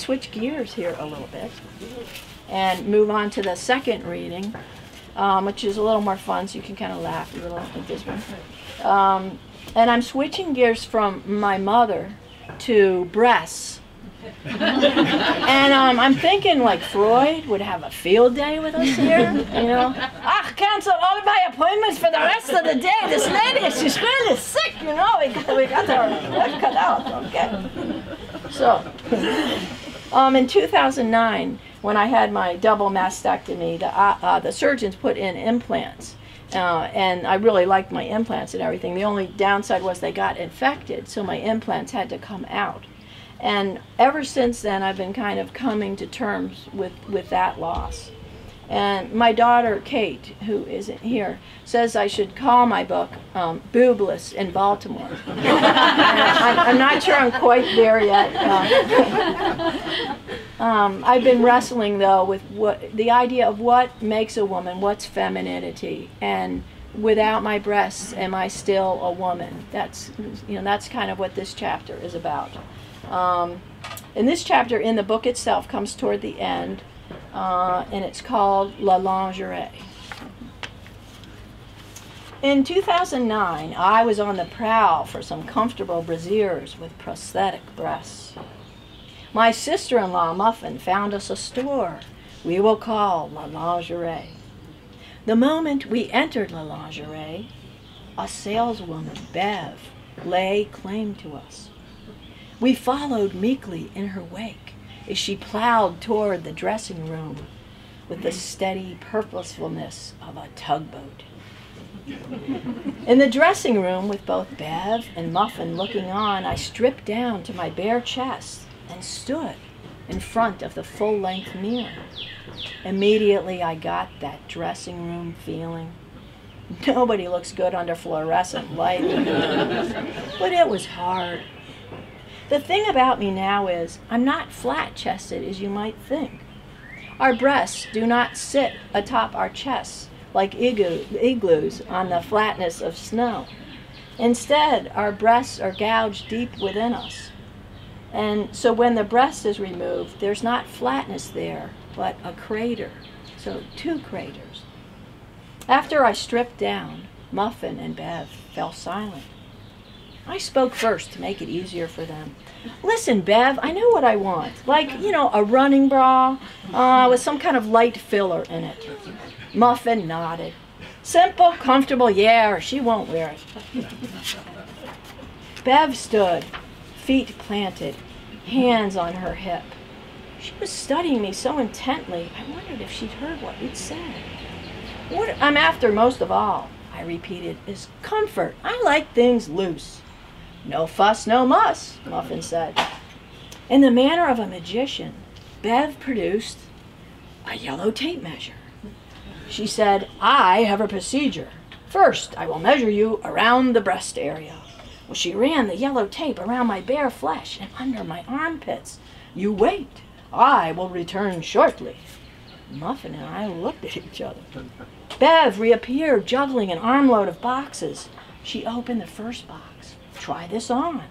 switch gears here a little bit and move on to the second reading, which is a little more fun, so you can kind of laugh a little at this one. And I'm switching gears from my mother to breasts. And I'm thinking like Freud would have a field day with us here, you know. Cancel all of my appointments for the rest of the day. This lady, she's really sick, you know. We got her work cut out, okay. So, in 2009, when I had my double mastectomy, the surgeons put in implants. And I really liked my implants and everything. The only downside was they got infected, so my implants had to come out. And ever since then, I've been kind of coming to terms with that loss. And my daughter, Kate, who isn't here, says I should call my book Boobless in Baltimore. I'm not sure I'm quite there yet. I've been wrestling, though, with the idea of what makes a woman, what's femininity, and without my breasts, am I still a woman? That's kind of what this chapter is about. And this chapter in the book itself comes toward the end, and it's called La Lingerie. In 2009, I was on the prowl for some comfortable brasiers with prosthetic breasts. My sister-in-law, Muffin, found us a store we will call La Lingerie. The moment we entered La Lingerie, a saleswoman, Bev, lay claim to us. We followed meekly in her wake as she plowed toward the dressing room with the steady purposefulness of a tugboat. In the dressing room, with both Bev and Muffin looking on, I stripped down to my bare chest and stood in front of the full-length mirror. Immediately, I got that dressing room feeling. Nobody looks good under fluorescent light. But it was hard. The thing about me now is I'm not flat-chested as you might think. Our breasts do not sit atop our chests like igloos on the flatness of snow. Instead, our breasts are gouged deep within us. And so when the breast is removed, there's not flatness there, but a crater. So 2 craters. After I stripped down, Muffin and Bev fell silent. I spoke first to make it easier for them. Listen, Bev, I know what I want. Like, a running bra with some kind of light filler in it. Muffin nodded. Simple, comfortable, yeah, or she won't wear it. Bev stood, feet planted, hands on her hip. She was studying me so intently, I wondered if she'd heard what we'd said. What I'm after most of all, I repeated, is comfort. I like things loose. No fuss, no muss, Muffin said. In the manner of a magician, Bev produced a yellow tape measure. She said, I have a procedure. First, I will measure you around the breast area. Well, she ran the yellow tape around my bare flesh and under my armpits. You wait. I will return shortly. Muffin and I looked at each other. Bev reappeared, juggling an armload of boxes. She opened the first box. Try this on.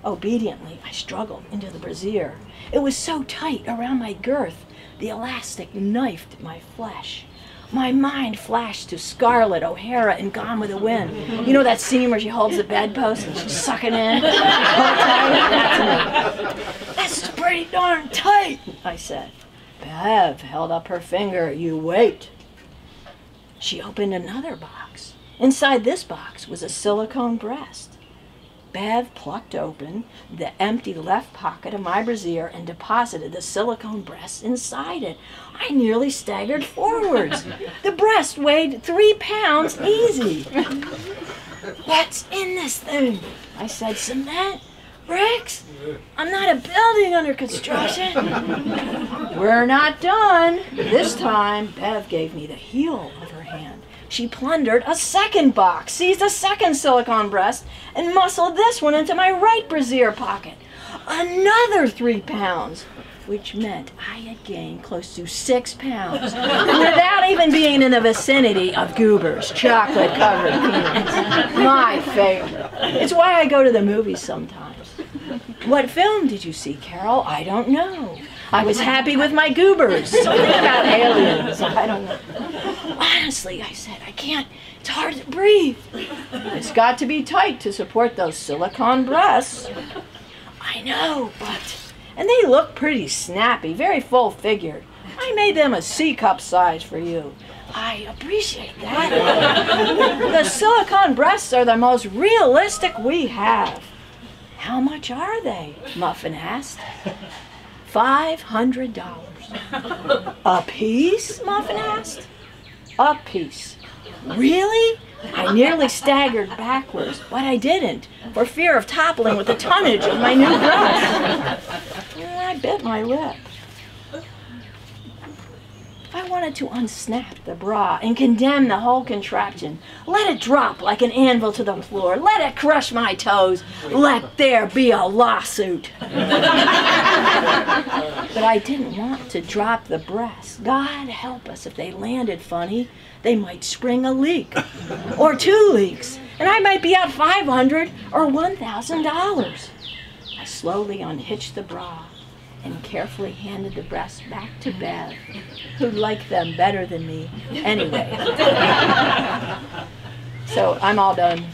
Obediently, I struggled into the brassiere. It was so tight around my girth, the elastic knifed my flesh. My mind flashed to Scarlett O'Hara in Gone with the Wind. You know that scene where she holds the bedpost and she's sucking in? That's me. That's pretty darn tight, I said. Bev held up her finger. You wait. She opened another box. Inside this box was a silicone breast. Bev plucked open the empty left pocket of my brassiere and deposited the silicone breast inside it. I nearly staggered forwards. The breast weighed 3 pounds easy. What's in this thing? I said, cement? Bricks? I'm not a building under construction. We're not done. This time, Bev gave me the heel of her hand. She plundered a second box, seized a second silicone breast, and muscled this one into my right brassiere pocket. Another 3 pounds, which meant I had gained close to 6 pounds without even being in the vicinity of Goobers, chocolate-covered peanuts. My favorite. It's why I go to the movies sometimes. What film did you see, Carol? I don't know. I was happy with my goobers. Something about aliens. I don't know. Honestly, I said, I can't. It's hard to breathe. It's got to be tight to support those silicone breasts. I know, but... And they look pretty snappy, very full-figured. I made them a C-cup size for you. I appreciate that. The silicone breasts are the most realistic we have. How much are they? Muffin asked. $500. A piece? Muffin asked. A piece. Really? I nearly staggered backwards, but I didn't, for fear of toppling with the tonnage of my new dress. I bit my lip. I wanted to unsnap the bra and condemn the whole contraption. Let it drop like an anvil to the floor. Let it crush my toes. Let there be a lawsuit. But I didn't want to drop the breasts. God help us if they landed funny. They might spring a leak or 2 leaks, and I might be out $500 or $1,000. I slowly unhitched the bra and carefully handed the breasts back to Bev, who liked them better than me anyway. So I'm all done.